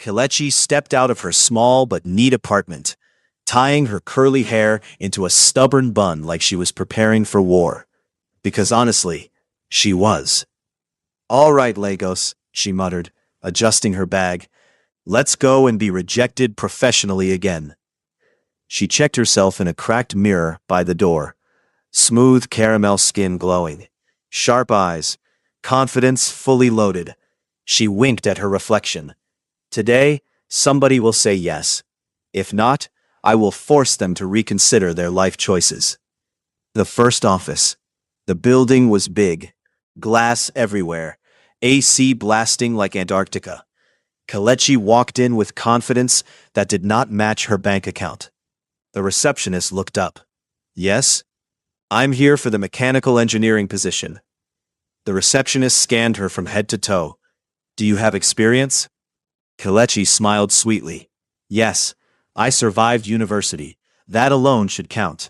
Kelechi stepped out of her small but neat apartment, tying her curly hair into a stubborn bun like she was preparing for war. Because honestly, she was. "All right, Lagos," she muttered, adjusting her bag. "Let's go and be rejected professionally again." She checked herself in a cracked mirror by the door. Smooth caramel skin glowing. Sharp eyes. Confidence fully loaded. She winked at her reflection. Today, somebody will say yes. If not, I will force them to reconsider their life choices. The first office. The building was big. Glass everywhere. AC blasting like Antarctica. Kelechi walked in with confidence that did not match her bank account. The receptionist looked up. "Yes? I'm here for the mechanical engineering position." The receptionist scanned her from head to toe. "Do you have experience?" Kelechi smiled sweetly. "Yes, I survived university. That alone should count."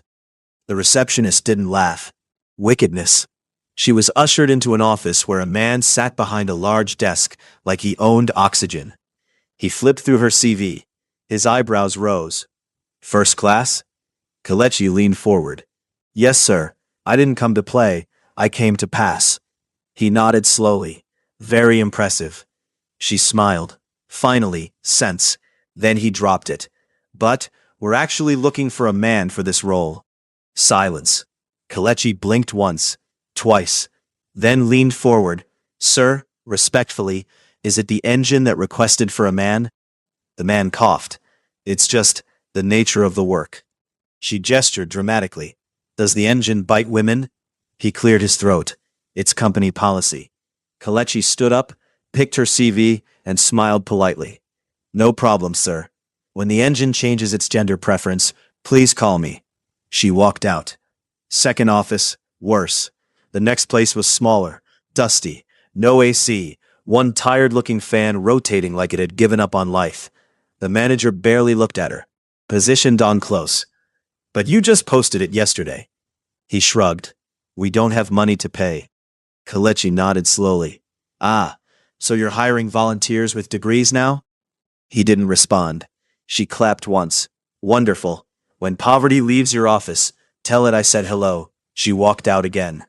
The receptionist didn't laugh. Wickedness. She was ushered into an office where a man sat behind a large desk like he owned oxygen. He flipped through her CV. His eyebrows rose. "First class?" Kelechi leaned forward. "Yes, sir. I didn't come to play. I came to pass." He nodded slowly. "Very impressive." She smiled. "Finally, sense." Then he dropped it. "But we're actually looking for a man for this role." Silence. Kelechi blinked once, twice, then leaned forward. "Sir, respectfully, is it the engine that requested for a man?" The man coughed. "It's just the nature of the work." She gestured dramatically. "Does the engine bite women?" He cleared his throat. "It's company policy." Kelechi stood up, picked her CV, and smiled politely. "No problem, sir. When the engine changes its gender preference, please call me." She walked out. Second office, worse. The next place was smaller, dusty, no AC, one tired-looking fan rotating like it had given up on life. The manager barely looked at her. "Positioned on close." "But you just posted it yesterday." He shrugged. "We don't have money to pay." Kelechi nodded slowly. "Ah, so you're hiring volunteers with degrees now?" He didn't respond. She clapped once. "Wonderful. When poverty leaves your office, tell it I said hello." She walked out again.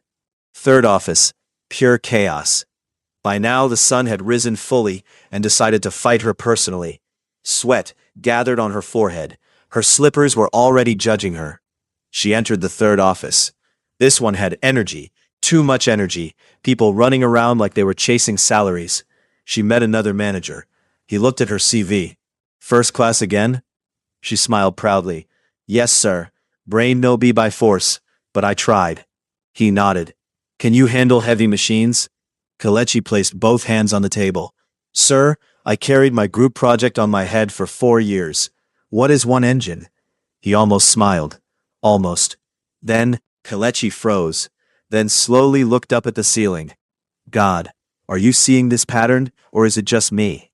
Third office. Pure chaos. By now the sun had risen fully and decided to fight her personally. Sweat gathered on her forehead. Her slippers were already judging her. She entered the third office. This one had energy. Too much energy. People running around like they were chasing salaries. She met another manager. He looked at her CV. "First class again?" She smiled proudly. "Yes, sir. Brain no be by force, but I tried." He nodded. "Can you handle heavy machines?" Kelechi placed both hands on the table. "Sir, I carried my group project on my head for 4 years. What is one engine?" He almost smiled. Almost. Then, Kelechi froze, then slowly looked up at the ceiling. "God, are you seeing this pattern, or is it just me?"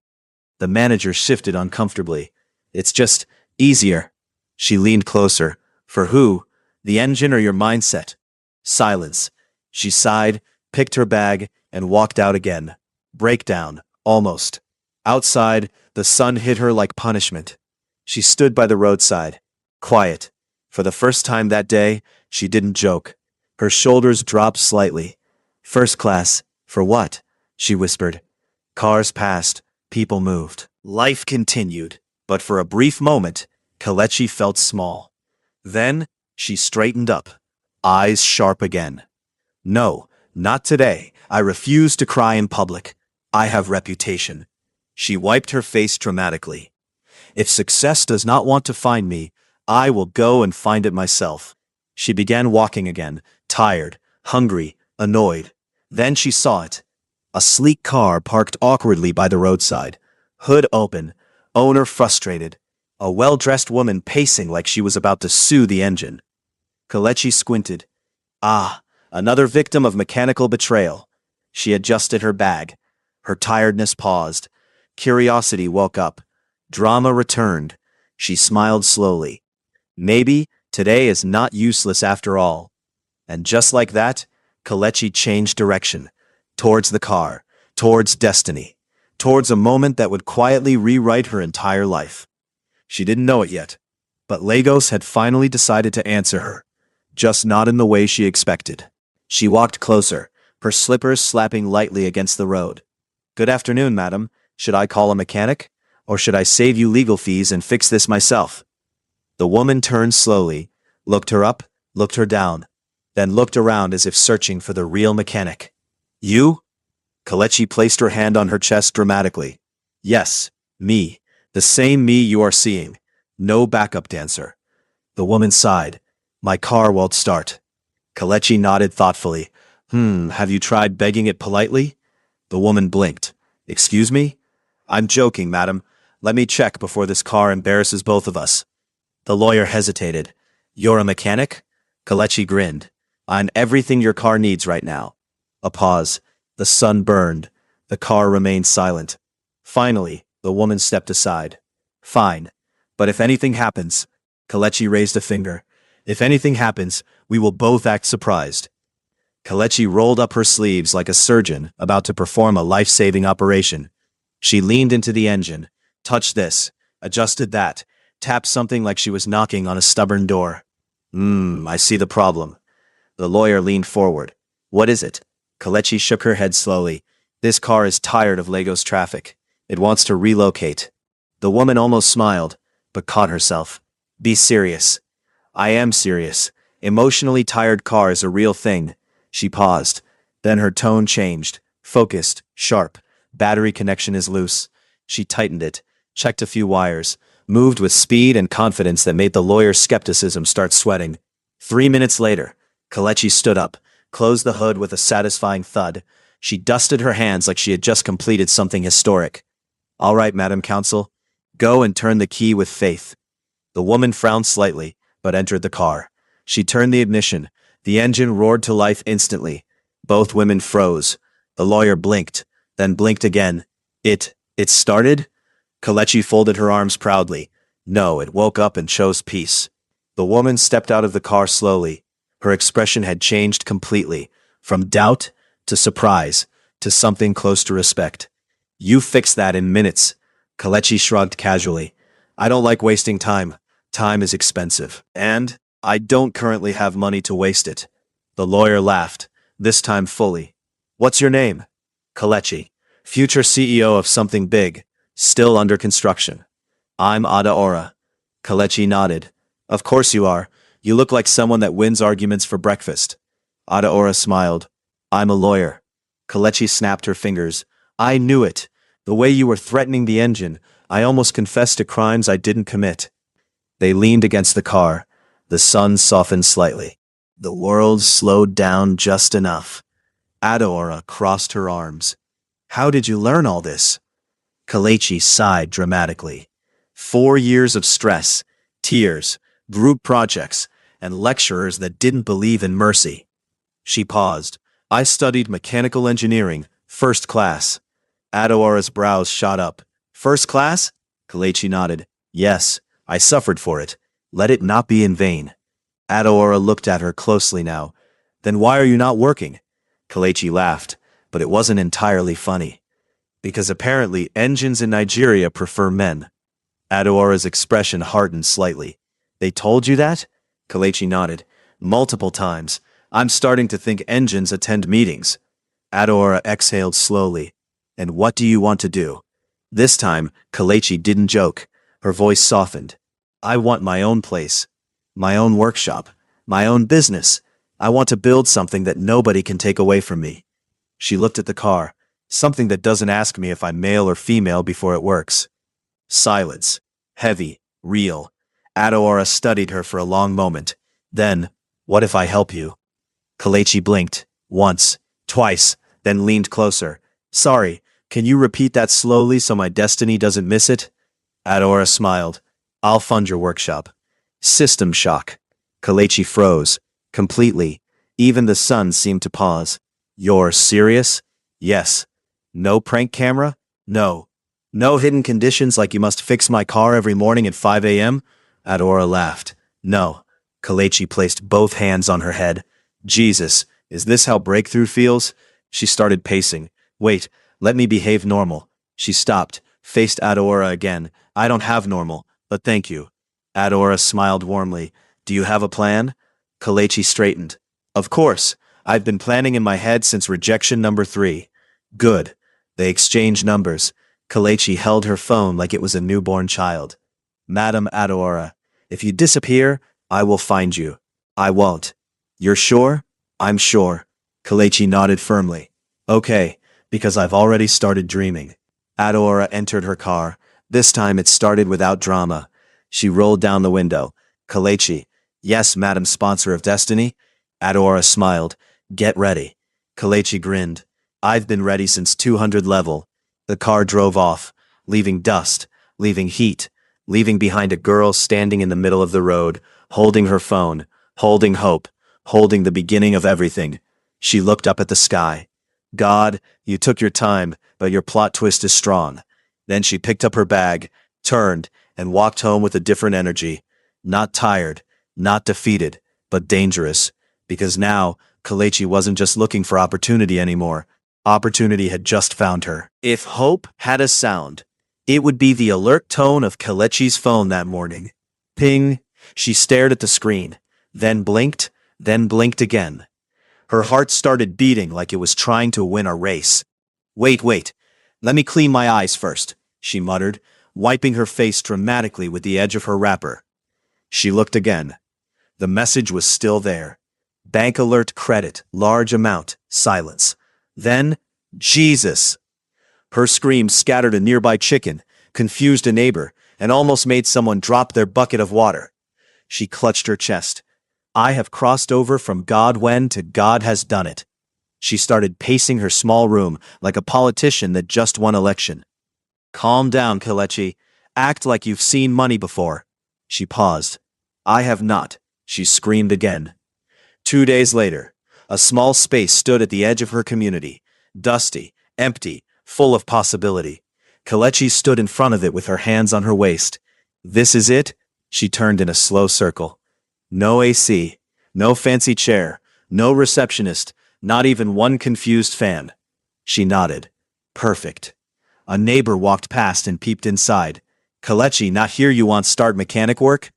The manager shifted uncomfortably. "It's just easier." She leaned closer. "For who? The engine or your mindset?" Silence. She sighed, picked her bag, and walked out again. Breakdown. Almost. Outside, the sun hit her like punishment. She stood by the roadside. Quiet. For the first time that day, she didn't joke. Her shoulders dropped slightly. "First class. For what?" she whispered. Cars passed. People moved. Life continued. But for a brief moment, Kelechi felt small. Then, she straightened up. Eyes sharp again. "No, not today. I refuse to cry in public. I have reputation." She wiped her face dramatically. "If success does not want to find me, I will go and find it myself." She began walking again, tired, hungry, annoyed. Then she saw it. A sleek car parked awkwardly by the roadside. Hood open, owner frustrated. A well-dressed woman pacing like she was about to sue the engine. Kelechi squinted. Ah, another victim of mechanical betrayal. She adjusted her bag. Her tiredness paused. Curiosity woke up. Drama returned. She smiled slowly. Maybe today is not useless after all. And just like that, Kelechi changed direction. Towards the car. Towards destiny. towards a moment that would quietly rewrite her entire life. She didn't know it yet, but Lagos had finally decided to answer her, just not in the way she expected. She walked closer, her slippers slapping lightly against the road. "Good afternoon, madam. Should I call a mechanic? Or should I save you legal fees and fix this myself?" The woman turned slowly, looked her up, looked her down, then looked around as if searching for the real mechanic. "You?" Kelechi placed her hand on her chest dramatically. "Yes, me. The same me you are seeing. No backup dancer." The woman sighed. "My car won't start." Kelechi nodded thoughtfully. Have you tried begging it politely?" The woman blinked. "Excuse me?" "I'm joking, madam. Let me check before this car embarrasses both of us." The lawyer hesitated. "You're a mechanic?" Kelechi grinned. "I'm everything your car needs right now." A pause. The sun burned. The car remained silent. Finally, the woman stepped aside. "Fine. But if anything happens," Kelechi raised a finger, "if anything happens, we will both act surprised." Kelechi rolled up her sleeves like a surgeon about to perform a life-saving operation. She leaned into the engine, touched this, adjusted that, tapped something like she was knocking on a stubborn door. I see the problem." The lawyer leaned forward. "What is it?" Kelechi shook her head slowly. "This car is tired of Lagos traffic. It wants to relocate." The woman almost smiled, but caught herself. "Be serious." "I am serious. Emotionally tired car is a real thing." She paused. Then her tone changed, focused, sharp. "Battery connection is loose." She tightened it, checked a few wires, moved with speed and confidence that made the lawyer's skepticism start sweating. 3 minutes later, Kelechi stood up, closed the hood with a satisfying thud. She dusted her hands like she had just completed something historic. "All right, Madam Counsel. Go and turn the key with faith." The woman frowned slightly, but entered the car. She turned the ignition. The engine roared to life instantly. Both women froze. The lawyer blinked, then blinked again. It started?" Kelechi folded her arms proudly. "No, it woke up and chose peace." The woman stepped out of the car slowly. Her expression had changed completely, from doubt to surprise to something close to respect. "You fixed that in minutes." Kelechi shrugged casually. "I don't like wasting time. Time is expensive. And I don't currently have money to waste it." The lawyer laughed, this time fully. "What's your name?" "Kelechi. Future CEO of something big. Still under construction." "I'm Adaora." Kelechi nodded. "Of course you are. You look like someone that wins arguments for breakfast." Adaora smiled. "I'm a lawyer." Kelechi snapped her fingers. "I knew it. The way you were threatening the engine, I almost confessed to crimes I didn't commit." They leaned against the car. The sun softened slightly. The world slowed down just enough. Adaora crossed her arms. "How did you learn all this?" Kelechi sighed dramatically. 4 years of stress, tears, group projects, and lecturers that didn't believe in mercy. She paused. "I studied mechanical engineering, first class." Adaora's brows shot up. "First class?" Kelechi nodded. "Yes, I suffered for it. Let it not be in vain." Adaora looked at her closely now. "Then why are you not working?" Kelechi laughed, but it wasn't entirely funny. "Because apparently engines in Nigeria prefer men." Adaora's expression hardened slightly. "They told you that?" Kelechi nodded. "Multiple times. I'm starting to think engines attend meetings." Adaora exhaled slowly. "And what do you want to do?" This time, Kelechi didn't joke. Her voice softened. "I want my own place. My own workshop. My own business. I want to build something that nobody can take away from me." She looked at the car. "Something that doesn't ask me if I'm male or female before it works." Silence. Heavy. Real. Adaora studied her for a long moment. Then, "What if I help you?" Kelechi blinked. Once. Twice. Then leaned closer. "Sorry, can you repeat that slowly so my destiny doesn't miss it?" Adaora smiled. "I'll fund your workshop." System shock. Kelechi froze. Completely. Even the sun seemed to pause. "You're serious?" "Yes." "No prank camera?" "No." "No hidden conditions like you must fix my car every morning at 5 a.m.? Adaora laughed. "No." Kelechi placed both hands on her head. "Jesus, is this how breakthrough feels?" She started pacing. "Wait, let me behave normal." She stopped, faced Adora again. I don't have normal, but thank you. Adora smiled warmly. Do you have a plan? Kalechi straightened. Of course. I've been planning in my head since rejection number 3. Good. They exchanged numbers. Kalechi held her phone like it was a newborn child. Madam Adora, if you disappear, I will find you. I won't. You're sure? I'm sure. Kalechi nodded firmly. Okay, because I've already started dreaming. Adora entered her car. This time it started without drama. She rolled down the window. Kalechi, yes, Madam Sponsor of Destiny? Adora smiled. Get ready. Kalechi grinned. I've been ready since 200 level. The car drove off, leaving dust, leaving heat, leaving behind a girl standing in the middle of the road, holding her phone, holding hope, holding the beginning of everything. She looked up at the sky. God, you took your time, but your plot twist is strong. Then she picked up her bag, turned, and walked home with a different energy. Not tired, not defeated, but dangerous. Because now, Kalechi wasn't just looking for opportunity anymore. Opportunity had just found her. If hope had a sound, it would be the alert tone of Kalechi's phone that morning. Ping. She stared at the screen, then blinked again. Her heart started beating like it was trying to win a race. Wait. Let me clean my eyes first, she muttered, wiping her face dramatically with the edge of her wrapper. She looked again. The message was still there. Bank alert credit, large amount, silence. Then, Jesus! Her scream scattered a nearby chicken, confused a neighbor, and almost made someone drop their bucket of water. She clutched her chest. I have crossed over from God when to God has done it. She started pacing her small room like a politician that just won election. Calm down, Kalechi. Act like you've seen money before. She paused. I have not, she screamed again. 2 days later, a small space stood at the edge of her community, dusty, empty, full of possibility. Kalechi stood in front of it with her hands on her waist. This is it? She turned in a slow circle. No AC, no fancy chair, no receptionist, not even one confused fan. She nodded. Perfect. A neighbor walked past and peeped inside. Kalechi, not here you want start mechanic work?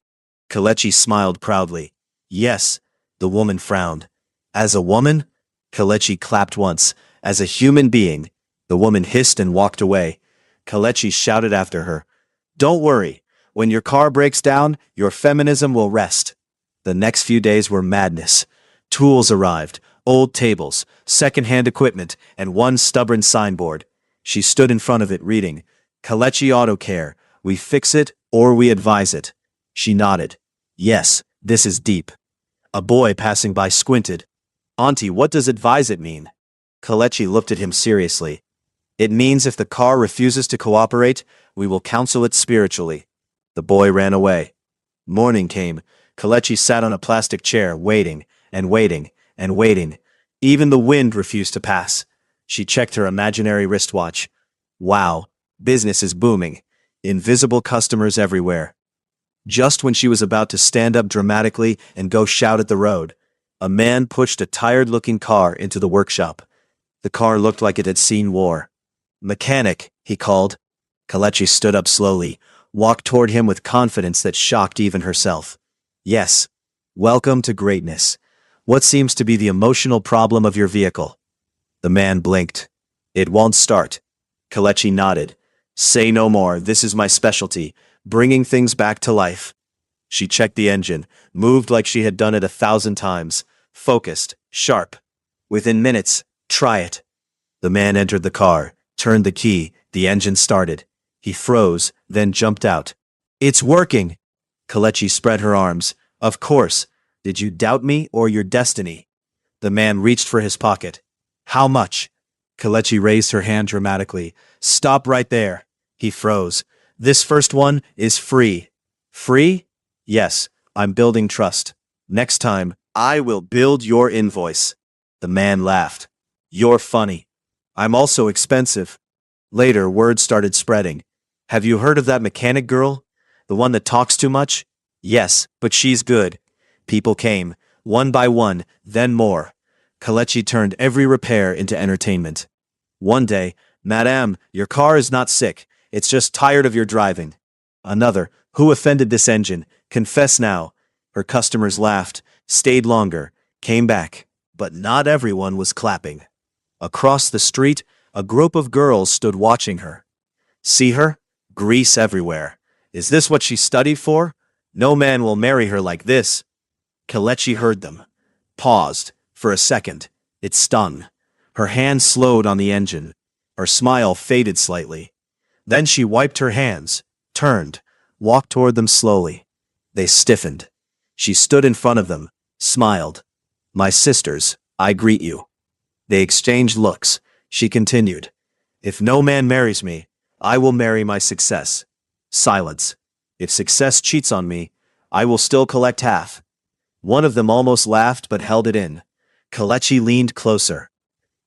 Kalechi smiled proudly. Yes. The woman frowned. As a woman? Kalechi clapped once. As a human being. The woman hissed and walked away. Kalechi shouted after her. Don't worry. When your car breaks down, your feminism will rest. The next few days were madness. Tools arrived, old tables, second-hand equipment, and one stubborn signboard. She stood in front of it reading, Kalechi Auto Care, we fix it or we advise it. She nodded. Yes, this is deep. A boy passing by squinted. Auntie, what does advise it mean? Kalechi looked at him seriously. It means if the car refuses to cooperate, we will counsel it spiritually. The boy ran away. Morning came. Kalechi sat on a plastic chair, waiting, and waiting, and waiting. Even the wind refused to pass. She checked her imaginary wristwatch. Wow, business is booming. Invisible customers everywhere. Just when she was about to stand up dramatically and go shout at the road, a man pushed a tired-looking car into the workshop. The car looked like it had seen war. Mechanic, he called. Kalechi stood up slowly, walked toward him with confidence that shocked even herself. Yes. Welcome to greatness. What seems to be the emotional problem of your vehicle? The man blinked. It won't start. Kalechi nodded. Say no more, this is my specialty, bringing things back to life. She checked the engine, moved like she had done it 1,000 times, focused, sharp. Within minutes, try it. The man entered the car, turned the key, the engine started. He froze, then jumped out. It's working! Kalechi spread her arms. Of course. Did you doubt me or your destiny? The man reached for his pocket. How much? Kalechi raised her hand dramatically. Stop right there. He froze. This first one is free. Free? Yes, I'm building trust. Next time, I will build your invoice. The man laughed. You're funny. I'm also expensive. Later, word started spreading. Have you heard of that mechanic girl? The one that talks too much? Yes, but she's good. People came, one by one, then more. Kalechi turned every repair into entertainment. One day, Madame, your car is not sick. It's just tired of your driving. Another, who offended this engine? Confess now. Her customers laughed, stayed longer, came back. But not everyone was clapping. Across the street, a group of girls stood watching her. See her? Grease everywhere. Is this what she studied for? No man will marry her like this. Kelechi heard them. Paused. For a second. It stung. Her hand slowed on the engine. Her smile faded slightly. Then she wiped her hands, turned, walked toward them slowly. They stiffened. She stood in front of them, smiled. My sisters, I greet you. They exchanged looks. She continued. If no man marries me, I will marry my success. Silence. If success cheats on me, I will still collect half. One of them almost laughed but held it in. Kelechi leaned closer.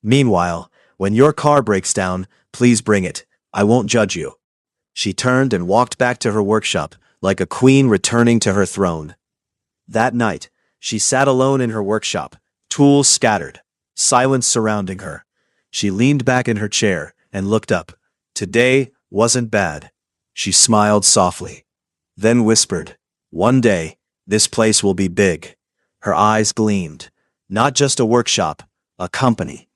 Meanwhile, when your car breaks down, please bring it. I won't judge you. She turned and walked back to her workshop, like a queen returning to her throne. That night, she sat alone in her workshop, tools scattered, silence surrounding her. She leaned back in her chair and looked up. Today wasn't bad. She smiled softly, then whispered, one day, this place will be big. Her eyes gleamed. Not just a workshop, a company.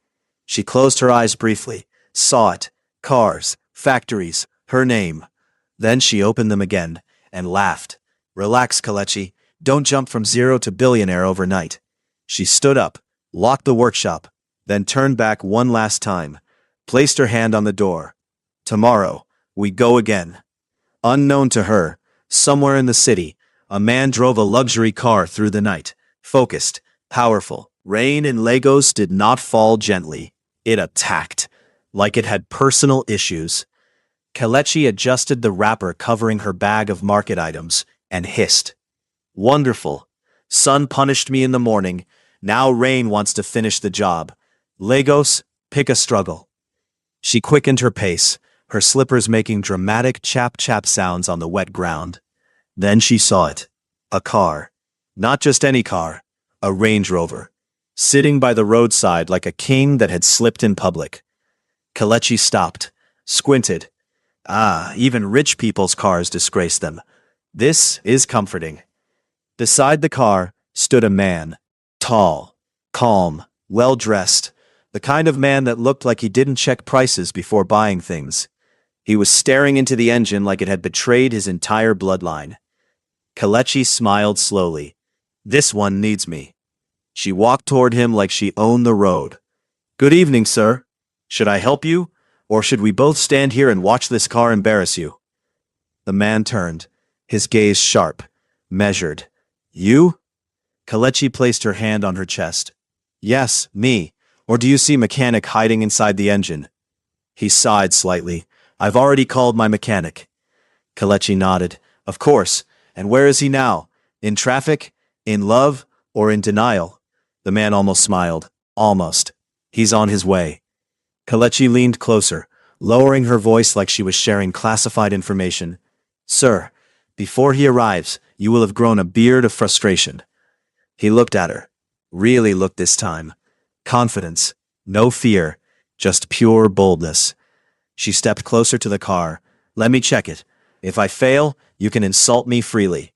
She closed her eyes briefly, saw it, cars, factories, her name. Then she opened them again and laughed. Relax, Kelechi. Don't jump from zero to billionaire overnight. She stood up, locked the workshop, then turned back one last time, placed her hand on the door. Tomorrow, we go again. Unknown to her, somewhere in the city, a man drove a luxury car through the night, focused, powerful. Rain in Lagos did not fall gently. It attacked, like it had personal issues. Kelechi adjusted the wrapper covering her bag of market items and hissed. Wonderful. Sun punished me in the morning. Now rain wants to finish the job. Lagos, pick a struggle. She quickened her pace, her slippers making dramatic chap-chap sounds on the wet ground. Then she saw it. A car. Not just any car. A Range Rover. Sitting by the roadside like a king that had slipped in public. Kelechi stopped, squinted. Ah, even rich people's cars disgrace them. This is comforting. Beside the car stood a man. Tall, calm, well-dressed. The kind of man that looked like he didn't check prices before buying things. He was staring into the engine like it had betrayed his entire bloodline. Kelechi smiled slowly. This one needs me. She walked toward him like she owned the road. Good evening, sir. Should I help you? Or should we both stand here and watch this car embarrass you? The man turned, his gaze sharp, measured. You? Kelechi placed her hand on her chest. Yes, me. Or do you see mechanic hiding inside the engine? He sighed slightly. I've already called my mechanic. Kelechi nodded. Of course. And where is he now? In traffic? In love? Or in denial? The man almost smiled. Almost. He's on his way. Kelechi leaned closer, lowering her voice like she was sharing classified information. Sir, before he arrives, you will have grown a beard of frustration. He looked at her. Really looked this time. Confidence. No fear. Just pure boldness. She stepped closer to the car. Let me check it. If I fail, you can insult me freely.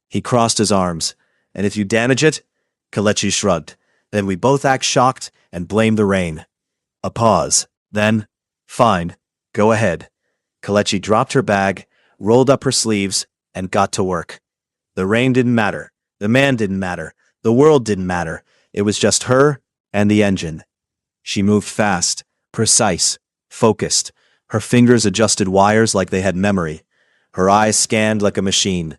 He crossed his arms. And if you damage it? Kelechi shrugged. Then we both act shocked and blame the rain. A pause. Then, fine. Go ahead. Kelechi dropped her bag, rolled up her sleeves, and got to work. The rain didn't matter. The man didn't matter. The world didn't matter. It was just her and the engine. She moved fast, precise, focused. Her fingers adjusted wires like they had memory. Her eyes scanned like a machine.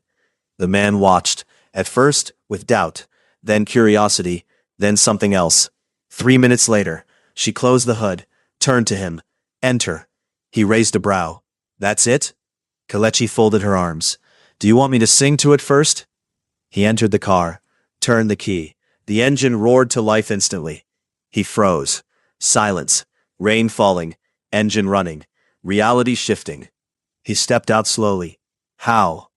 The man watched, at first with doubt, then curiosity, then something else. 3 minutes later, she closed the hood, turned to him. Enter. He raised a brow. That's it? Kelechi folded her arms. Do you want me to sing to it first? He entered the car, turned the key. The engine roared to life instantly. He froze. Silence. Rain falling. Engine running. Reality shifting. He stepped out slowly. How?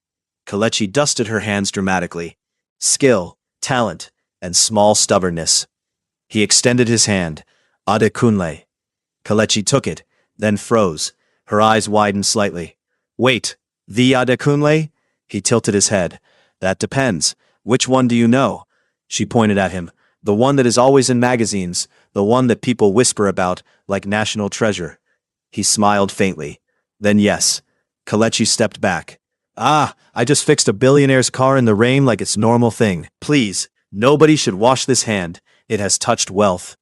Kelechi dusted her hands dramatically. Skill, talent, and small stubbornness. He extended his hand. Ade kunle. Kelechi took it, then froze. Her eyes widened slightly. Wait, the Adekunle? He tilted his head. That depends. Which one do you know? She pointed at him. The one that is always in magazines, the one that people whisper about, like national treasure. He smiled faintly. Then yes. Kalechi stepped back. Ah, I just fixed a billionaire's car in the rain like it's normal thing. Please, nobody should wash this hand. It has touched wealth.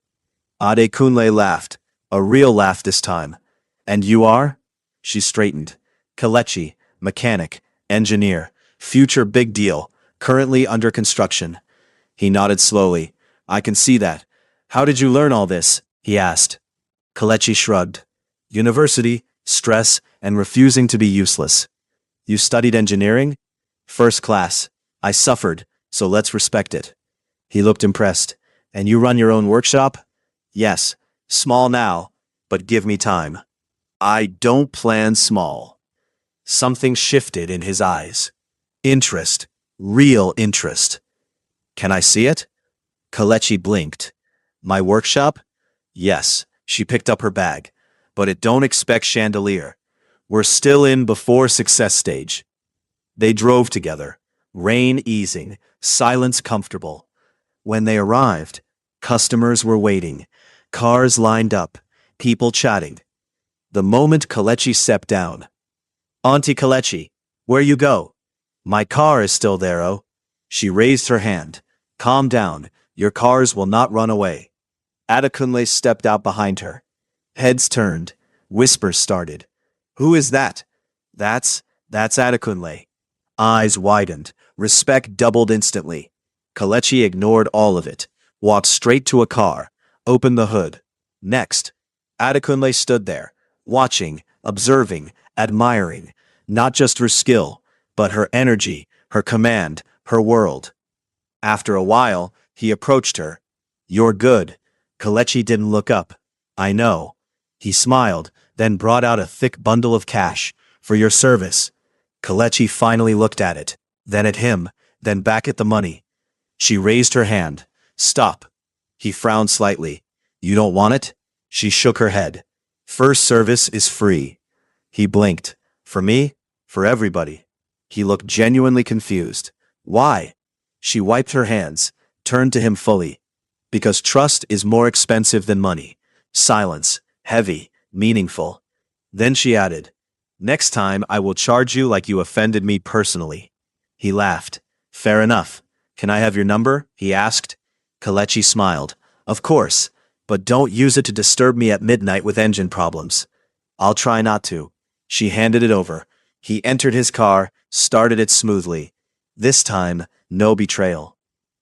Adekunle laughed. A real laugh this time. And you are? She straightened. Kalechi, mechanic, engineer, future big deal, currently under construction. He nodded slowly. I can see that. How did you learn all this? He asked. Kalechi shrugged. University, stress, and refusing to be useless. You studied engineering? First class. I suffered, so let's respect it. He looked impressed. And you run your own workshop? Yes. Small now, but give me time. I don't plan small. Something shifted in his eyes. Interest. Real interest. Can I see it? Kalechi blinked. My workshop? Yes. She picked up her bag. But it don't expect chandelier. We're still in before success stage. They drove together. Rain easing. Silence comfortable. When they arrived, customers were waiting. Cars lined up. People chatting. The moment Kalechi stepped down. Auntie Kalechi, where you go? My car is still there, oh. She raised her hand. Calm down. Your cars will not run away. Adekunle stepped out behind her. Heads turned. Whispers started. Who is that? That's Adekunle. Eyes widened. Respect doubled instantly. Kalechi ignored all of it. Walked straight to a car. Opened the hood. Next. Adekunle stood there. Watching, observing, admiring. Not just her skill, but her energy, her command, her world. After a while, he approached her. You're good. Kalechi didn't look up. I know. He smiled, then brought out a thick bundle of cash. For your service. Kalechi finally looked at it, then at him, then back at the money. She raised her hand. Stop. He frowned slightly. You don't want it? She shook her head. First service is free. He blinked. For me? For everybody. He looked genuinely confused. Why? She wiped her hands, turned to him fully. Because trust is more expensive than money. Silence, heavy, meaningful. Then she added, Next time I will charge you like you offended me personally. He laughed. Fair enough. Can I have your number? He asked. Kalechi smiled. Of course, but don't use it to disturb me at midnight with engine problems. I'll try not to. She handed it over. He entered his car, started it smoothly. This time, no betrayal.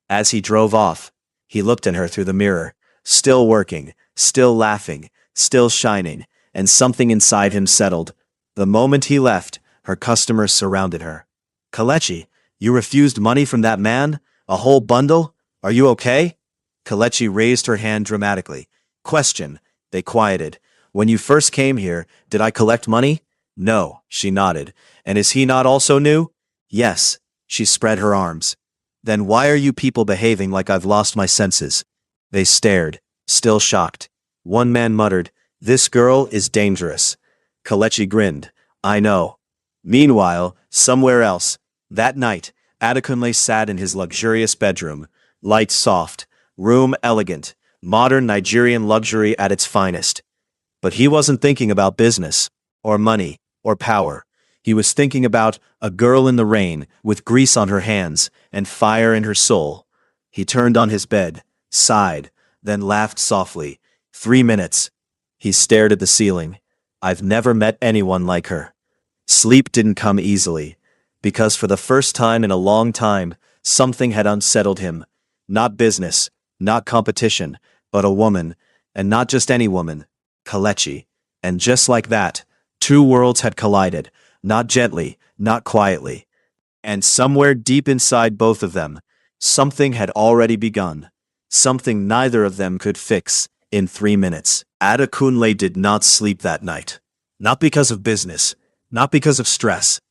As he drove off, he looked at her through the mirror, still working, still laughing, still shining, and something inside him settled. The moment he left, her customers surrounded her. Kalechi, you refused money from that man? A whole bundle? Are you okay? Kalechi raised her hand dramatically. Question. They quieted. When you first came here, did I collect money? No, she nodded. And is he not also new? Yes. She spread her arms. Then why are you people behaving like I've lost my senses? They stared, still shocked. One man muttered, This girl is dangerous. Kalechi grinned. I know. Meanwhile, somewhere else, that night, Adekunle sat in his luxurious bedroom. Lights soft, room elegant, modern Nigerian luxury at its finest. But he wasn't thinking about business, or money, or power. He was thinking about a girl in the rain, with grease on her hands, and fire in her soul. He turned on his bed, sighed, then laughed softly. 3 minutes. He stared at the ceiling. I've never met anyone like her. Sleep didn't come easily, because for the first time in a long time, something had unsettled him. Not business, not competition, but a woman, and not just any woman, Kalechi. And just like that, two worlds had collided, not gently, not quietly. And somewhere deep inside both of them, something had already begun. Something neither of them could fix in 3 minutes. Adekunle did not sleep that night. Not because of business, not because of stress,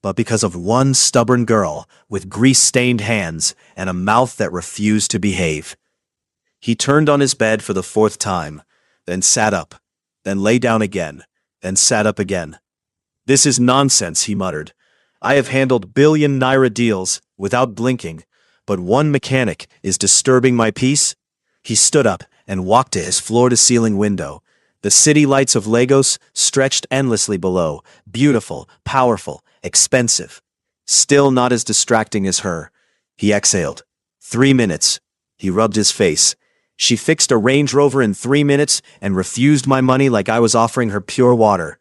but because of one stubborn girl with grease-stained hands and a mouth that refused to behave. He turned on his bed for the 4th time, then sat up. then lay down again, then sat up again. This is nonsense, he muttered. I have handled billion-naira deals without blinking, but one mechanic is disturbing my peace. He stood up and walked to his floor-to-ceiling window. The city lights of Lagos stretched endlessly below, beautiful, powerful, expensive. Still not as distracting as her. He exhaled. 3 minutes. He rubbed his face. She fixed a Range Rover in 3 minutes and refused my money like I was offering her pure water.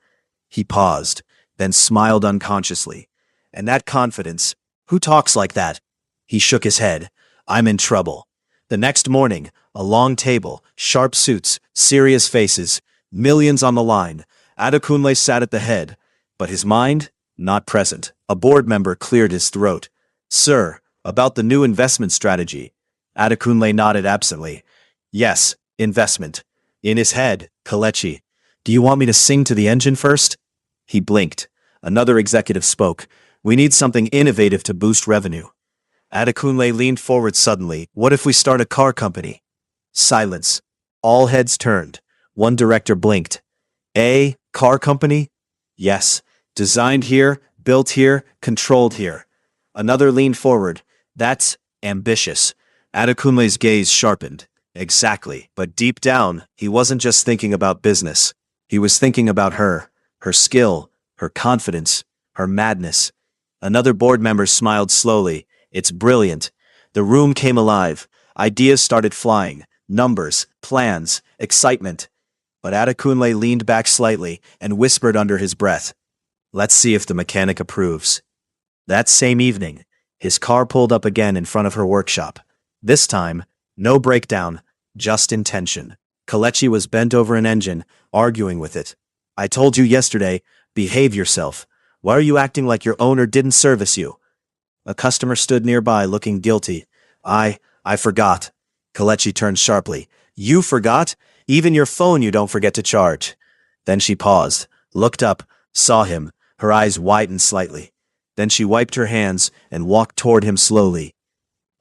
He paused, then smiled unconsciously. And that confidence, who talks like that? He shook his head. I'm in trouble. The next morning, a long table, sharp suits, serious faces, millions on the line. Adekunle sat at the head, but his mind, not present. A board member cleared his throat. Sir, about the new investment strategy. Adekunle nodded absently. Yes, investment. In his head, Kelechi. Do you want me to sing to the engine first? He blinked. Another executive spoke. We need something innovative to boost revenue. Adekunle leaned forward suddenly. What if we start a car company? Silence. All heads turned. One director blinked. A car company? Yes. Designed here, built here, controlled here. Another leaned forward. That's ambitious. Adekunle's gaze sharpened. Exactly. But deep down, he wasn't just thinking about business. He was thinking about her, her skill, her confidence, her madness. Another board member smiled slowly. It's brilliant. The room came alive. Ideas started flying. Numbers, plans, excitement. But Adekunle leaned back slightly and whispered under his breath. Let's see if the mechanic approves. That same evening, his car pulled up again in front of her workshop. This time, no breakdown, just intention. Kelechi was bent over an engine, arguing with it. I told you yesterday, behave yourself. Why are you acting like your owner didn't service you? A customer stood nearby looking guilty. I forgot. Kelechi turned sharply. You forgot? Even your phone you don't forget to charge. Then she paused, looked up, saw him, her eyes widened slightly. Then she wiped her hands and walked toward him slowly.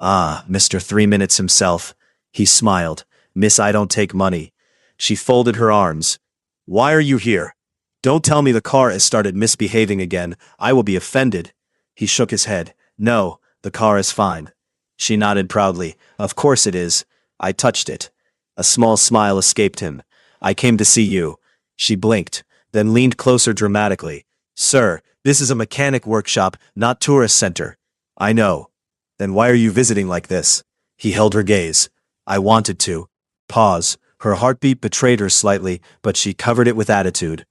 Ah, Mr. 3 Minutes himself. He smiled. Miss, I don't take money. She folded her arms. Why are you here? Don't tell me the car has started misbehaving again. I will be offended. He shook his head. No, the car is fine. She nodded proudly. Of course it is. I touched it. A small smile escaped him. I came to see you. She blinked, then leaned closer dramatically. Sir, this is a mechanic workshop, not tourist center. I know. Then why are you visiting like this? He held her gaze. I wanted to. Pause. Her heartbeat betrayed her slightly, but she covered it with attitude.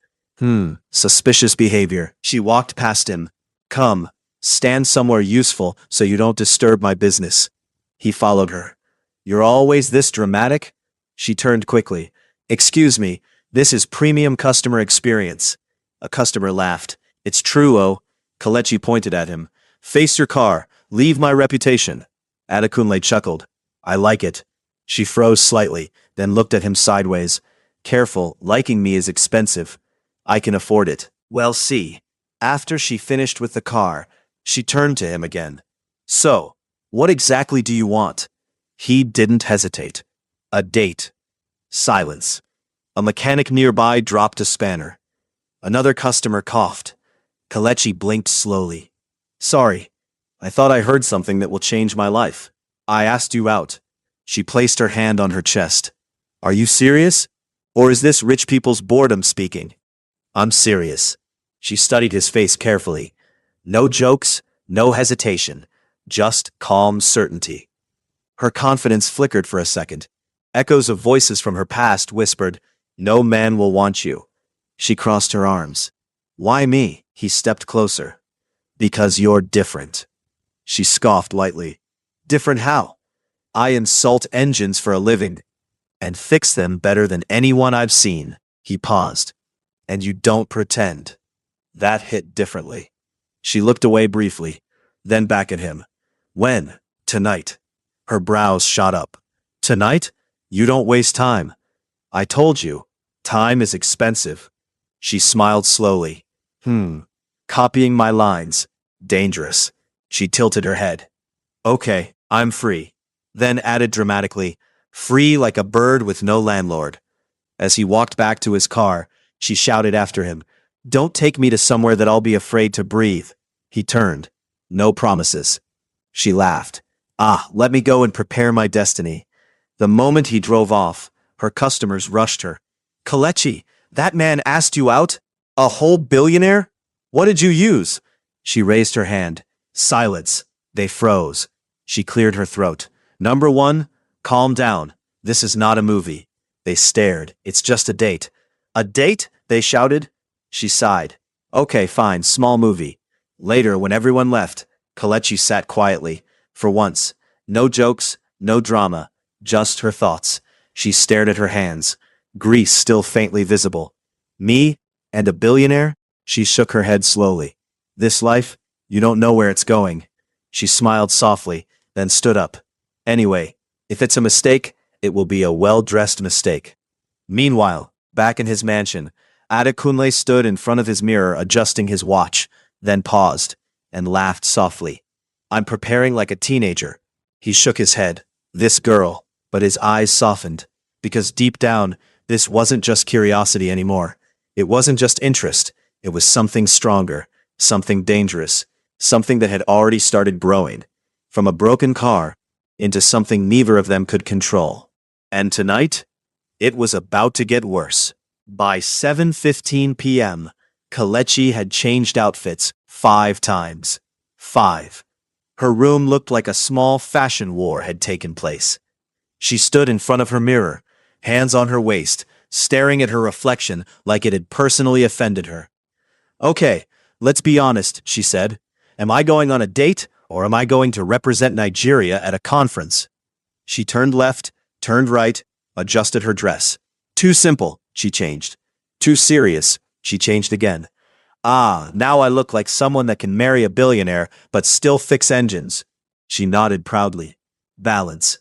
Suspicious behavior. She walked past him. Come, stand somewhere useful so you don't disturb my business. He followed her. You're always this dramatic? She turned quickly. Excuse me, this is premium customer experience. A customer laughed. It's true, oh. Kelechi pointed at him. Face your car. Leave my reputation. Adekunle chuckled. I like it. She froze slightly, then looked at him sideways. Careful, liking me is expensive. I can afford it. Well, see. After she finished with the car, she turned to him again. So, what exactly do you want? He didn't hesitate. A date. Silence. A mechanic nearby dropped a spanner. Another customer coughed. Kelechi blinked slowly. Sorry. I thought I heard something that will change my life. I asked you out. She placed her hand on her chest. Are you serious? Or is this rich people's boredom speaking? I'm serious. She studied his face carefully. No jokes, no hesitation, just calm certainty. Her confidence flickered for a second. Echoes of voices from her past whispered, No man will want you. She crossed her arms. Why me? He stepped closer. Because you're different. She scoffed lightly. Different how? I insult engines for a living. And fix them better than anyone I've seen. He paused. And you don't pretend. That hit differently. She looked away briefly, then back at him. When? Tonight. Her brows shot up. Tonight? You don't waste time. I told you. Time is expensive. She smiled slowly. Copying my lines. Dangerous. She tilted her head. Okay, I'm free. Then added dramatically, free like a bird with no landlord. As he walked back to his car, she shouted after him, "Don't take me to somewhere that I'll be afraid to breathe." He turned. "No promises." She laughed. "Ah, let me go and prepare my destiny." The moment he drove off, her customers rushed her. "Kelechi, that man asked you out? A whole billionaire? What did you use?" She raised her hand. Silence. They froze. She cleared her throat. "Number one, calm down. This is not a movie." They stared. "It's just a date." "A date?" they shouted. She sighed. "Okay, fine, small movie." Later, when everyone left, Kelechi sat quietly. For once, no jokes, no drama, just her thoughts. She stared at her hands, grease still faintly visible. "Me? And a billionaire?" She shook her head slowly. "This life? You don't know where it's going." She smiled softly, then stood up. "Anyway, if it's a mistake, it will be a well-dressed mistake." Meanwhile, back in his mansion, Adekunle stood in front of his mirror adjusting his watch, then paused, and laughed softly. "I'm preparing like a teenager." He shook his head. "This girl," but his eyes softened, because deep down, this wasn't just curiosity anymore. It wasn't just interest, it was something stronger, something dangerous, something that had already started growing. From a broken car, into something neither of them could control. And tonight, it was about to get worse. By 7:15 p.m., Kelechi had changed outfits 5 times. 5. Her room looked like a small fashion war had taken place. She stood in front of her mirror, hands on her waist, staring at her reflection like it had personally offended her. "Okay, let's be honest," she said. "Am I going on a date, or am I going to represent Nigeria at a conference?" She turned left, turned right, adjusted her dress. Too simple, she changed. Too serious, she changed again. "Ah, now I look like someone that can marry a billionaire but still fix engines." She nodded proudly. "Balance."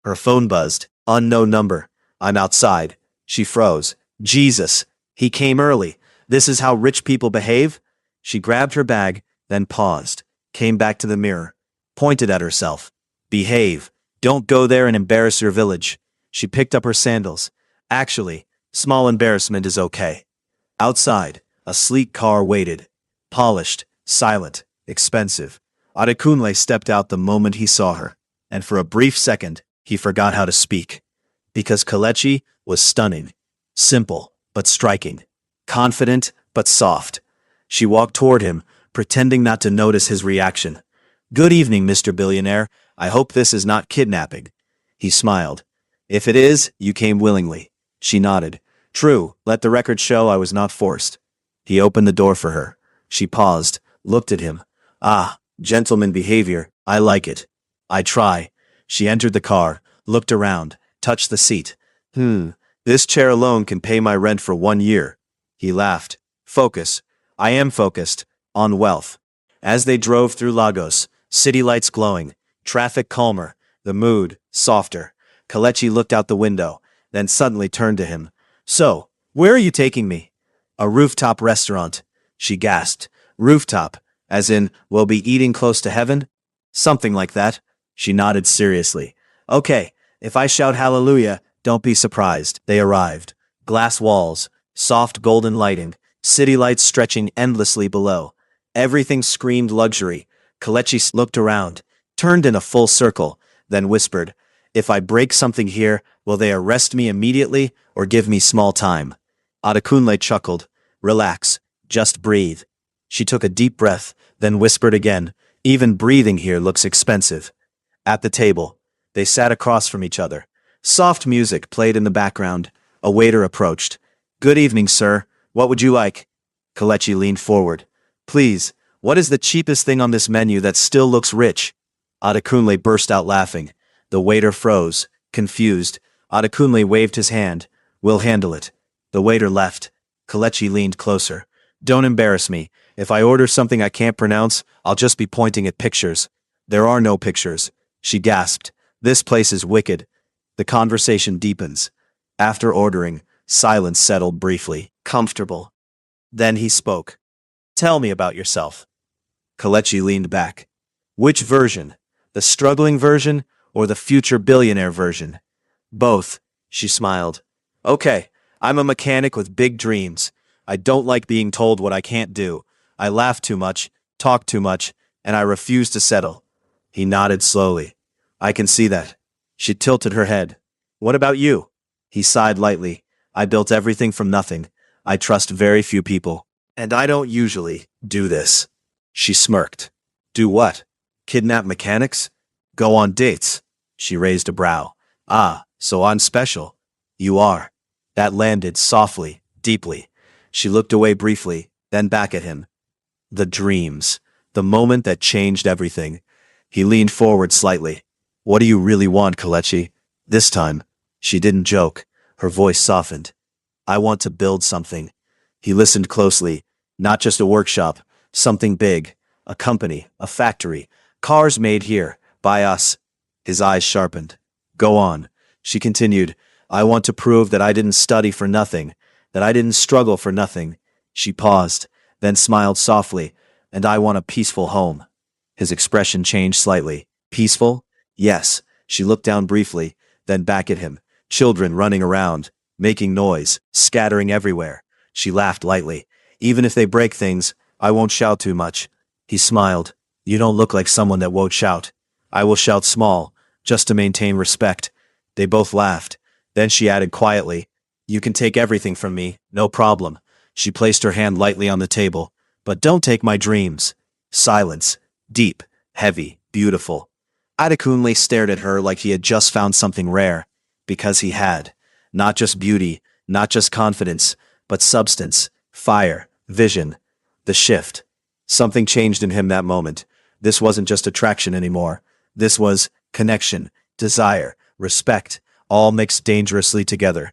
Her phone buzzed. Unknown number. "I'm outside." She froze. Jesus, he came early. This is how rich people behave? She grabbed her bag, then paused, came back to the mirror, pointed at herself. "Behave. Don't go there and embarrass your village." She picked up her sandals. "Actually, small embarrassment is okay." Outside, a sleek car waited. Polished, silent, expensive. Adekunle stepped out the moment he saw her, and for a brief second, he forgot how to speak. Because Kelechi was stunning. Simple, but striking. Confident, but soft. She walked toward him, pretending not to notice his reaction. "Good evening, Mr. Billionaire. I hope this is not kidnapping." He smiled. "If it is, you came willingly." She nodded. "True, let the record show I was not forced." He opened the door for her. She paused, looked at him. "Ah, gentleman behavior, I like it." "I try." She entered the car, looked around, touched the seat. This chair alone can pay my rent for 1 year." He laughed. "Focus. I am focused. On wealth." As they drove through Lagos, city lights glowing, traffic calmer, the mood softer, Kelechi looked out the window, then suddenly turned to him. "So, where are you taking me?" "A rooftop restaurant." She gasped. "Rooftop? As in, we'll be eating close to heaven?" "Something like that." She nodded seriously. "Okay, if I shout hallelujah, don't be surprised." They arrived. Glass walls, soft golden lighting, city lights stretching endlessly below. Everything screamed luxury. Kelechi looked around, turned in a full circle, then whispered, "If I break something here, will they arrest me immediately or give me small time?" Adekunle chuckled. "Relax, just breathe." She took a deep breath, then whispered again, "Even breathing here looks expensive." At the table, they sat across from each other. Soft music played in the background. A waiter approached. "Good evening, sir. What would you like?" Kelechi leaned forward. "Please, what is the cheapest thing on this menu that still looks rich?" Adekunle burst out laughing. The waiter froze, confused. Adekunle waved his hand. "We'll handle it." The waiter left. Kelechi leaned closer. "Don't embarrass me. If I order something I can't pronounce, I'll just be pointing at pictures." "There are no pictures." She gasped. "This place is wicked." The conversation deepens. After ordering, silence settled briefly, comfortable. Then he spoke. "Tell me about yourself." Kelechi leaned back. "Which version? The struggling version or the future billionaire version?" "Both," she smiled. "Okay, I'm a mechanic with big dreams. I don't like being told what I can't do. I laugh too much, talk too much, and I refuse to settle. He nodded slowly. I can see that. She tilted her head. What about you? He sighed lightly. I built everything from nothing. I trust very few people. And I don't usually do this. She smirked. Do what? Kidnap mechanics? Go on dates? She raised a brow. Ah, so I'm special. You are. That landed softly, deeply. She looked away briefly, then back at him. The dreams. The moment that changed everything. He leaned forward slightly. What do you really want, Kelechi? This time. She didn't joke. Her voice softened. I want to build something. He listened closely. Not just a workshop. Something big. A company. A factory. Cars made here. By us. His eyes sharpened. Go on. She continued. I want to prove that I didn't study for nothing. That I didn't struggle for nothing. She paused, then smiled softly. And I want a peaceful home. His expression changed slightly. Peaceful? Yes. She looked down briefly, then back at him. Children running around, making noise, scattering everywhere. She laughed lightly. Even if they break things, I won't shout too much. He smiled. You don't look like someone that won't shout. I will shout small, just to maintain respect. They both laughed. Then she added quietly, You can take everything from me, no problem. She placed her hand lightly on the table. But don't take my dreams. Silence. Deep, heavy, beautiful. Adekunle stared at her like he had just found something rare. Because he had. Not just beauty, not just confidence, but substance, fire, vision. The shift. Something changed in him that moment. This wasn't just attraction anymore. This was connection, desire, respect, all mixed dangerously together.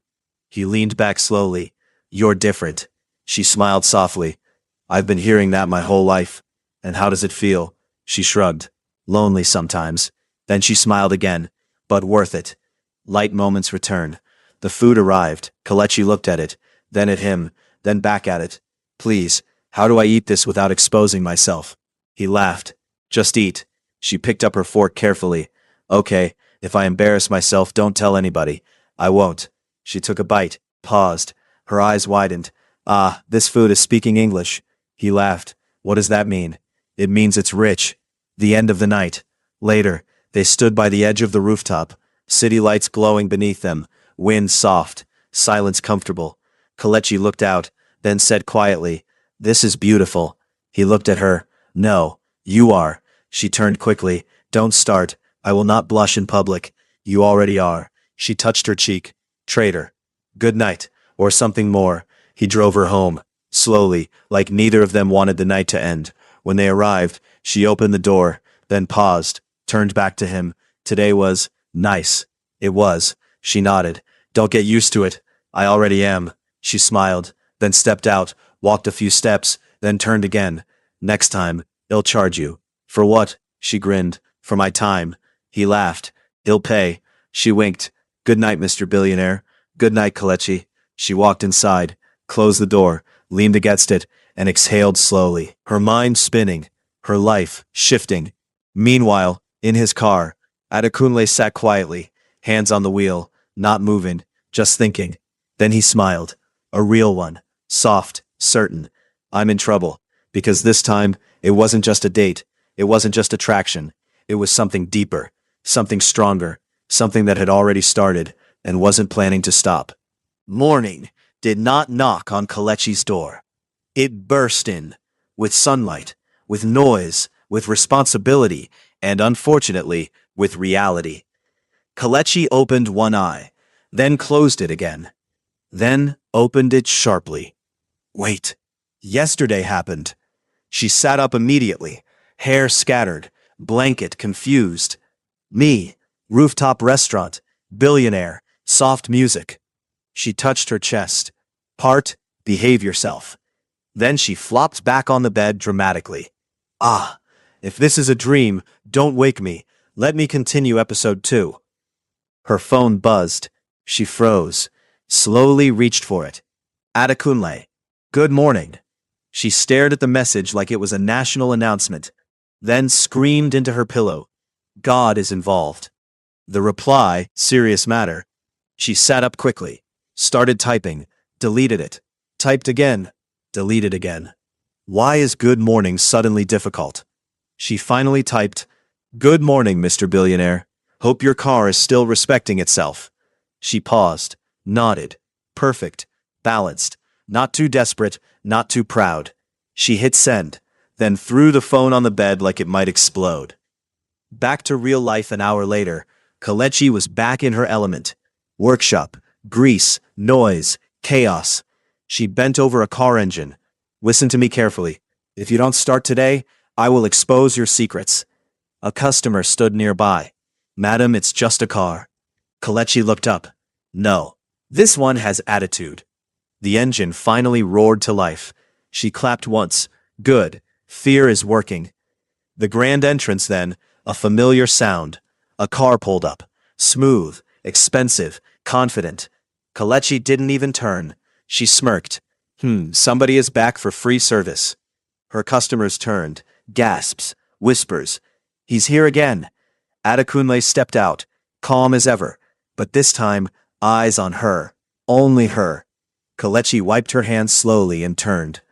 He leaned back slowly. You're different. She smiled softly. I've been hearing that my whole life. And how does it feel? She shrugged. Lonely sometimes. Then she smiled again. But worth it. Light moments returned. The food arrived. Kelechi looked at it, then at him, then back at it. Please, how do I eat this without exposing myself? He laughed. Just eat. She picked up her fork carefully. Okay, if I embarrass myself, don't tell anybody. I won't. She took a bite, paused. Her eyes widened. Ah, this food is speaking English. He laughed. What does that mean? It means it's rich. The end of the night. Later, they stood by the edge of the rooftop, city lights glowing beneath them, wind soft, silence comfortable. Kelechi looked out, then said quietly, This is beautiful. He looked at her. No, you are. She turned quickly. Don't start. I will not blush in public. You already are. She touched her cheek. Traitor. Good night, or something more. He drove her home, slowly, like neither of them wanted the night to end. When they arrived, she opened the door, then paused, turned back to him. Today was nice. It was. She nodded. Don't get used to it. I already am. She smiled, then stepped out, walked a few steps, then turned again. Next time, he'll charge you. For what? She grinned. For my time. He laughed. He'll pay. She winked. Good night, Mr. Billionaire. Good night, Kelechi. She walked inside, closed the door, leaned against it, and exhaled slowly, her mind spinning, her life shifting. Meanwhile, in his car, Adekunle sat quietly, hands on the wheel, not moving, just thinking. Then he smiled. A real one. Soft, certain. I'm in trouble. Because this time, it wasn't just a date. It wasn't just attraction. It was something deeper, something stronger, something that had already started and wasn't planning to stop. Morning did not knock on Kelechi's door. It burst in, with sunlight, with noise, with responsibility, and unfortunately, with reality. Kelechi opened one eye, then closed it again, then opened it sharply. Wait, yesterday happened. She sat up immediately, hair scattered, blanket confused. Me, rooftop restaurant, billionaire, soft music. She touched her chest. Behave yourself. Then she flopped back on the bed dramatically. Ah, if this is a dream, don't wake me. Let me continue episode 2. Her phone buzzed. She froze, slowly reached for it. Adekunle. Good morning. She stared at the message like it was a national announcement, then screamed into her pillow. God is involved. The reply, serious matter. She sat up quickly, started typing, Deleted it. Typed again. Deleted again. Why is good morning suddenly difficult? She finally typed, "Good morning, Mr. Billionaire. Hope your car is still respecting itself." She paused, nodded. Perfect. Balanced. Not too desperate, not too proud. She hit send, then threw the phone on the bed like it might explode. Back to real life an hour later, Kelechi was back in her element. Workshop, grease, noise, chaos. She bent over a car engine. "Listen to me carefully. If you don't start today, I will expose your secrets." A customer stood nearby. "Madam, it's just a car." Kelechi looked up. "No. This one has attitude." The engine finally roared to life. She clapped once. "Good. Fear is working." The grand entrance then, a familiar sound. A car pulled up. Smooth, expensive, confident. Kelechi didn't even turn. She smirked. Somebody is back for free service." Her customers turned. Gasps. Whispers. "He's here again." Adekunle stepped out, calm as ever. But this time, eyes on her. Only her. Kelechi wiped her hands slowly and turned.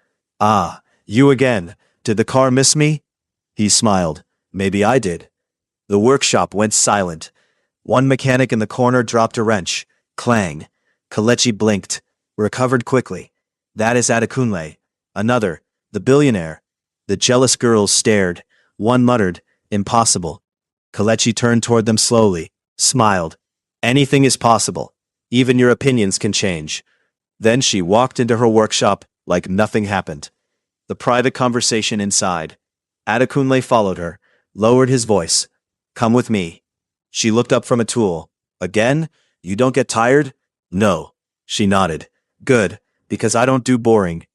"Ah, you again. Did the car miss me?" He smiled. "Maybe I did." The workshop went silent. One mechanic in the corner dropped a wrench. Clang. Kelechi blinked. Recovered quickly. "That is Adekunle." Another. "The billionaire." The jealous girls stared. One muttered, "Impossible." Kelechi turned toward them slowly. Smiled. "Anything is possible. Even your opinions can change." Then she walked into her workshop like nothing happened. The private conversation inside. Adekunle followed her, lowered his voice. "Come with me." She looked up from a tool. "Again? You don't get tired?" "No." She nodded. "Good, because I don't do boring."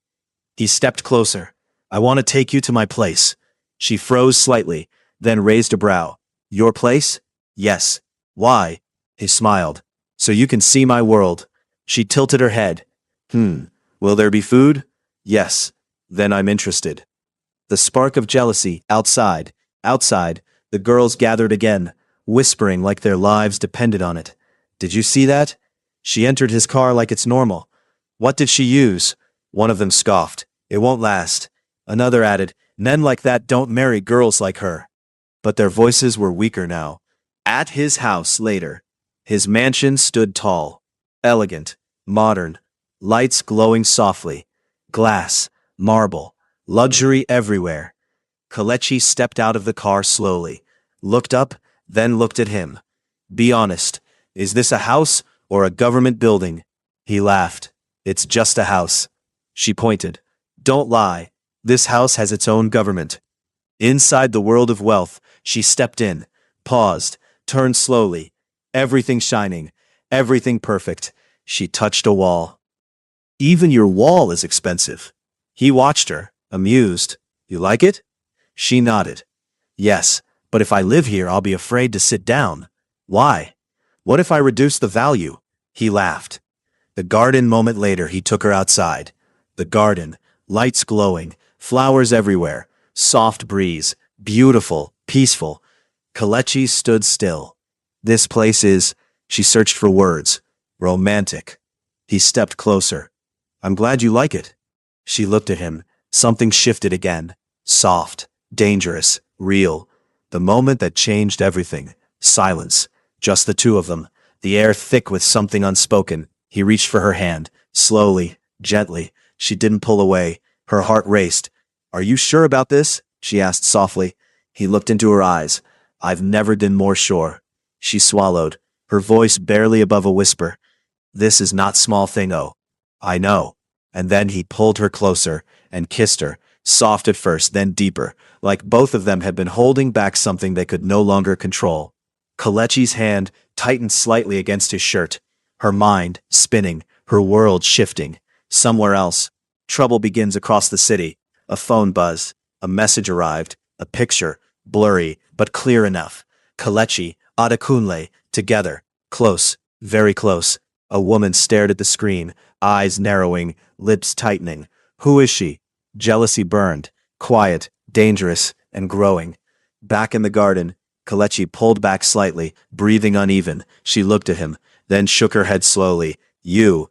He stepped closer. "I want to take you to my place." She froze slightly, then raised a brow. "Your place?" "Yes." "Why?" He smiled. "So you can see my world." She tilted her head. Will there be food?" "Yes." "Then I'm interested." The spark of jealousy, outside, the girls gathered again, whispering like their lives depended on it. "Did you see that?" "She entered his car like it's normal." "What did she use?" One of them scoffed. "It won't last." Another added, "Men like that don't marry girls like her." But their voices were weaker now. At his house later. His mansion stood tall, elegant, modern, lights glowing softly, glass, marble, luxury everywhere. Kelechi stepped out of the car slowly, looked up, then looked at him. "Be honest, is this a house or a government building?" He laughed. "It's just a house." She pointed. "Don't lie. This house has its own government." Inside the world of wealth, she stepped in, paused, turned slowly. Everything shining, everything perfect. She touched a wall. "Even your wall is expensive." He watched her, amused. "You like it?" She nodded. "Yes, but if I live here I'll be afraid to sit down." "Why?" "What if I reduce the value?" He laughed. The garden moment later he took her outside. The garden, lights glowing, flowers everywhere, soft breeze, beautiful, peaceful. Kelechi stood still. "This place is," she searched for words, "romantic." He stepped closer. "I'm glad you like it." She looked at him. Something shifted again. Soft, dangerous, real. The moment that changed everything. Silence. Just the two of them. The air thick with something unspoken. He reached for her hand. Slowly, gently. She didn't pull away. Her heart raced. "Are you sure about this?" she asked softly. He looked into her eyes. "I've never been more sure." She swallowed, her voice barely above a whisper. "This is not small thing, oh. I know." And then he pulled her closer and kissed her, soft at first, then deeper, like both of them had been holding back something they could no longer control. Kelechi's hand tightened slightly against his shirt, her mind spinning, her world shifting. Somewhere else. Trouble begins across the city. A phone buzz. A message arrived. A picture. Blurry, but clear enough. Kelechi, Adekunle, together. Close. Very close. A woman stared at the screen, eyes narrowing, lips tightening. Who is she? Jealousy burned. Quiet, dangerous, and growing. Back in the garden, Kelechi pulled back slightly, breathing uneven. She looked at him, then shook her head slowly. You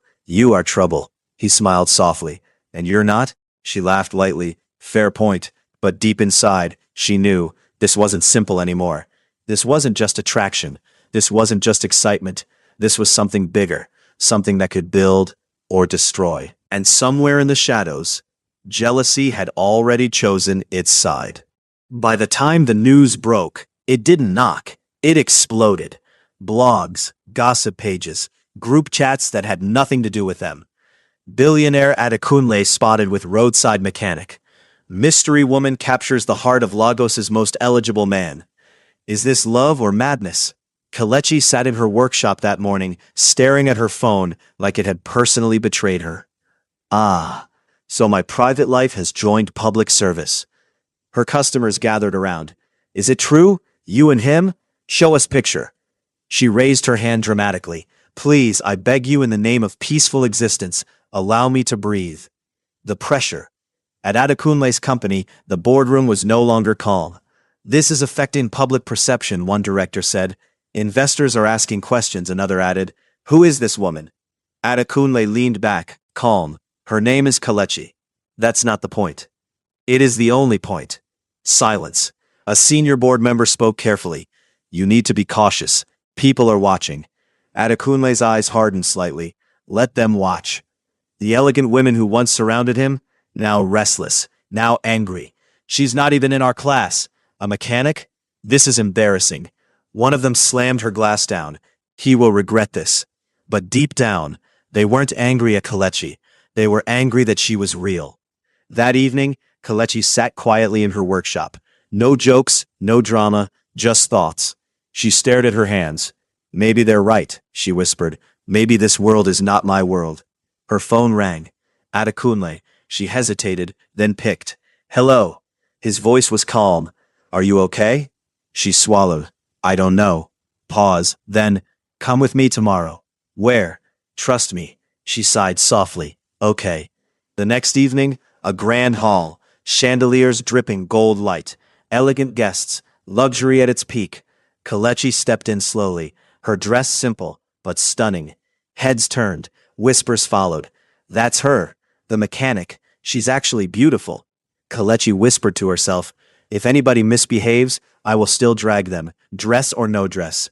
are trouble." He smiled softly. And you're not? She laughed lightly. Fair point. But deep inside, she knew this wasn't simple anymore. This wasn't just attraction. This wasn't just excitement. This was something bigger, something that could build or destroy. And somewhere in the shadows, jealousy had already chosen its side. By the time the news broke, it didn't knock. It exploded. Blogs, gossip pages, group chats that had nothing to do with them. Billionaire Adekunle spotted with roadside mechanic. Mystery woman captures the heart of Lagos's most eligible man. Is this love or madness? Kelechi sat in her workshop that morning, staring at her phone like it had personally betrayed her. Ah, so my private life has joined public service. Her customers gathered around. Is it true? You and him? Show us picture. She raised her hand dramatically. Please, I beg you in the name of peaceful existence, allow me to breathe. The pressure. At Adekunle's company, the boardroom was no longer calm. This is affecting public perception, one director said. Investors are asking questions, another added. Who is this woman? Adekunle leaned back, calm. Her name is Kelechi. That's not the point. It is the only point. Silence. A senior board member spoke carefully. You need to be cautious. People are watching. Adekunle's eyes hardened slightly. Let them watch. The elegant women who once surrounded him, now restless, now angry. She's not even in our class. A mechanic? This is embarrassing. One of them slammed her glass down. He will regret this. But deep down, they weren't angry at Kelechi. They were angry that she was real. That evening, Kelechi sat quietly in her workshop. No jokes, no drama, just thoughts. She stared at her hands. Maybe they're right, she whispered. Maybe this world is not my world. Her phone rang. Adekunle. She hesitated, then picked. Hello. His voice was calm. Are you okay? She swallowed. I don't know. Pause. Then, come with me tomorrow. Where? Trust me. She sighed softly. Okay. The next evening, a grand hall. Chandeliers dripping gold light. Elegant guests. Luxury at its peak. Kelechi stepped in slowly. Her dress simple, but stunning. Heads turned. Whispers followed. That's her. The mechanic. She's actually beautiful. Kelechi whispered to herself. If anybody misbehaves, I will still drag them, dress or no dress.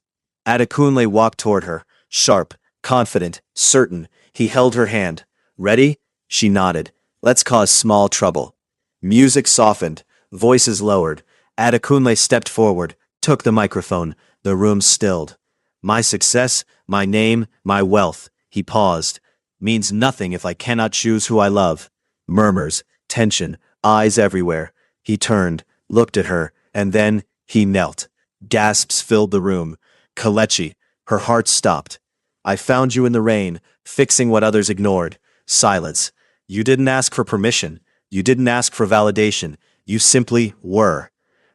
Adekunle walked toward her, sharp, confident, certain. He held her hand. Ready? She nodded. Let's cause small trouble. Music softened, voices lowered. Adekunle stepped forward, took the microphone. The room stilled. My success, my name, my wealth, he paused, means nothing if I cannot choose who I love. Murmurs, tension, eyes everywhere. He turned, looked at her, and then he knelt. Gasps filled the room. Kelechi, her heart stopped. I found you in the rain, fixing what others ignored. Silence. You didn't ask for permission. You didn't ask for validation. You simply were.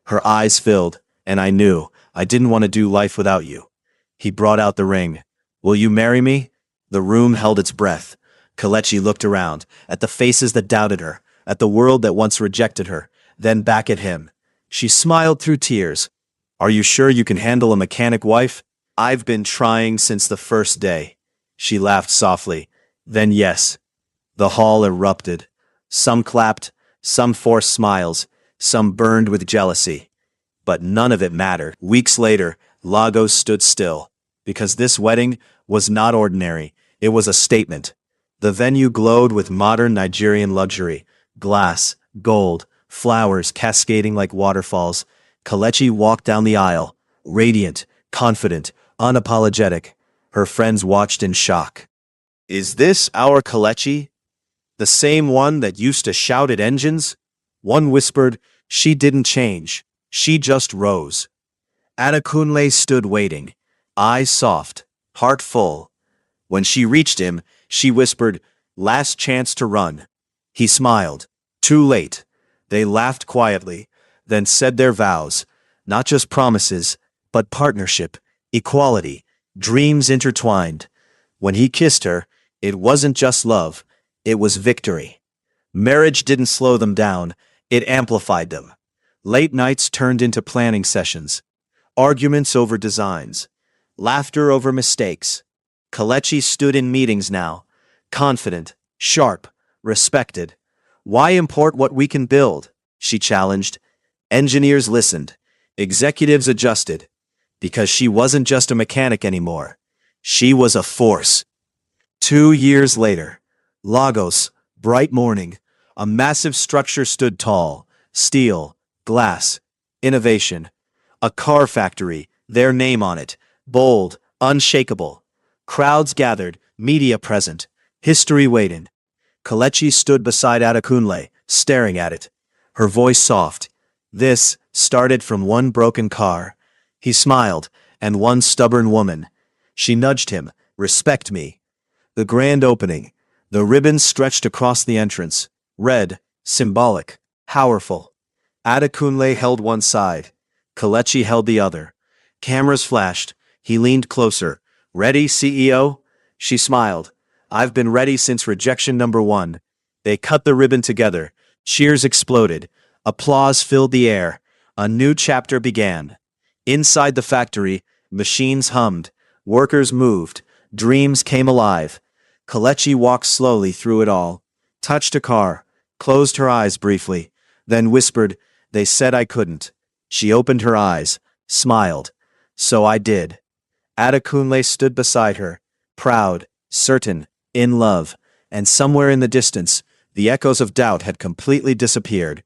Her eyes filled, and I knew I didn't want to do life without you. He brought out the ring. Will you marry me? The room held its breath. Kelechi looked around, at the faces that doubted her, at the world that once rejected her, then back at him. She smiled through tears. Are you sure you can handle a mechanic wife? I've been trying since the first day. She laughed softly. Then yes. The hall erupted. Some clapped, some forced smiles, some burned with jealousy. But none of it mattered. Weeks later, Lagos stood still. Because this wedding was not ordinary. It was a statement. The venue glowed with modern Nigerian luxury. Glass, gold, flowers cascading like waterfalls. Kelechi walked down the aisle, radiant, confident, unapologetic. Her friends watched in shock. Is this our Kelechi? The same one that used to shout at engines? One whispered, she didn't change. She just rose. Adekunle stood waiting, eyes soft, heart full. When she reached him, she whispered, last chance to run. He smiled. Too late. They laughed quietly, then said their vows, not just promises, but partnership, equality, dreams intertwined. When he kissed her, it wasn't just love, it was victory. Marriage didn't slow them down, it amplified them. Late nights turned into planning sessions, arguments over designs, laughter over mistakes. Kelechi stood in meetings now, confident, Sharp, respected. Why import what we can build? She challenged. Engineers listened. Executives adjusted. Because she wasn't just a mechanic anymore. She was a force. 2 years later, Lagos, bright morning, a massive structure stood tall. Steel, glass, innovation. A car factory, their name on it, bold, unshakable. Crowds gathered, media present, history waiting. Kelechi stood beside Adekunle, staring at it. Her voice soft. This started from one broken car. He smiled, and one stubborn woman. She nudged him. Respect me. The grand opening. The ribbons stretched across the entrance. Red, symbolic, powerful. Adekunle held one side. Kelechi held the other. Cameras flashed. He leaned closer. Ready, CEO? She smiled. I've been ready since rejection number 1. They cut the ribbon together. Cheers exploded. Applause filled the air. A new chapter began. Inside the factory, machines hummed. Workers moved. Dreams came alive. Kelechi walked slowly through it all. Touched a car. Closed her eyes briefly. Then whispered, "They said I couldn't." She opened her eyes. Smiled. So I did. Adekunle stood beside her. Proud, certain, in love. And somewhere in the distance, the echoes of doubt had completely disappeared.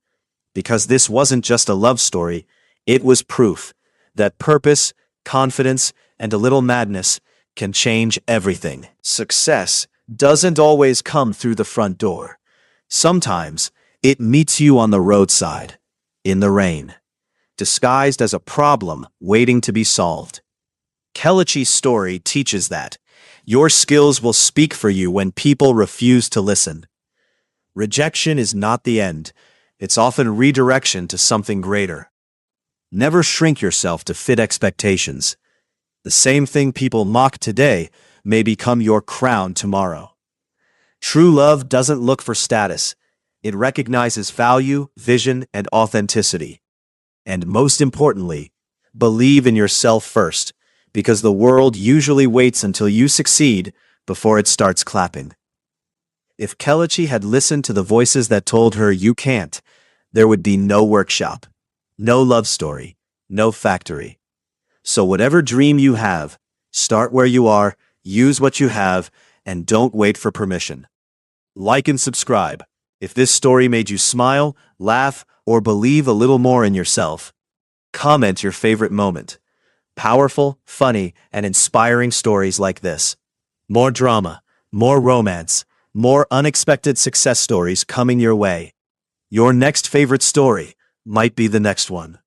Because this wasn't just a love story, it was proof that purpose, confidence, and a little madness can change everything. Success doesn't always come through the front door. Sometimes it meets you on the roadside, in the rain, disguised as a problem waiting to be solved. Kelechi's story teaches that your skills will speak for you when people refuse to listen. Rejection is not the end. It's often redirection to something greater. Never shrink yourself to fit expectations. The same thing people mock today may become your crown tomorrow. True love doesn't look for status. It recognizes value, vision, and authenticity. And most importantly, believe in yourself first, because the world usually waits until you succeed before it starts clapping. If Kelechi had listened to the voices that told her you can't, there would be no workshop, no love story, no factory. So whatever dream you have, start where you are, use what you have, and don't wait for permission. Like and subscribe. If this story made you smile, laugh, or believe a little more in yourself, comment your favorite moment. Powerful, funny, and inspiring stories like this. More drama, more romance, more unexpected success stories coming your way. Your next favorite story might be the next one.